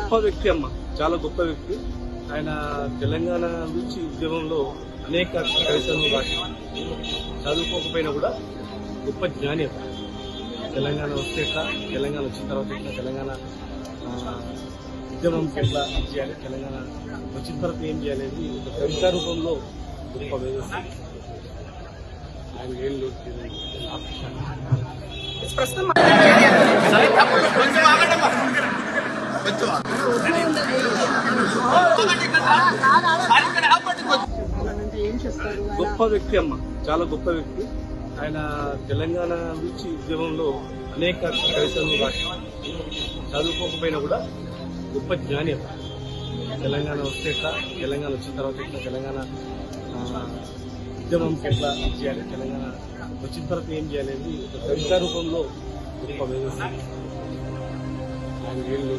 గొప్ప వ్యక్తి అమ్మ, చాలా గొప్ప వ్యక్తి. ఆయన తెలంగాణ నుంచి ఉద్యమంలో అనేక కవితలు రాసి చదువుకోకపోయినా కూడా గొప్ప జ్ఞాని. తెలంగాణ వస్తే ఎట్లా, తెలంగాణ వచ్చిన తర్వాత ఎట్లా, తెలంగాణ ఉద్యమంకి ఎట్లా చేయాలి, తెలంగాణ వచ్చిన తర్వాత ఏం చేయాలి అనేది ఒక కవితా రూపంలో గొప్ప వ్యవస్థ. ఆయన ఏళ్ళు గొప్ప వ్యక్తి అమ్మ, చాలా గొప్ప వ్యక్తి. ఆయన తెలంగాణ నుంచి ఉద్యమంలో అనేక కవితలు రాసి చదువుకోకపోయినా కూడా గొప్ప జ్ఞాని. తెలంగాణ వస్తే ఎట్లా, తెలంగాణ వచ్చిన తర్వాత ఎట్లా, తెలంగాణ ఉద్యమంకి ఎట్లా చేయాలి, తెలంగాణ వచ్చిన తర్వాత ఏం చేయాలి అనేది ఒక కవితా రూపంలో గొప్ప వ్యవస్థ. ఆయన ఏళ్ళు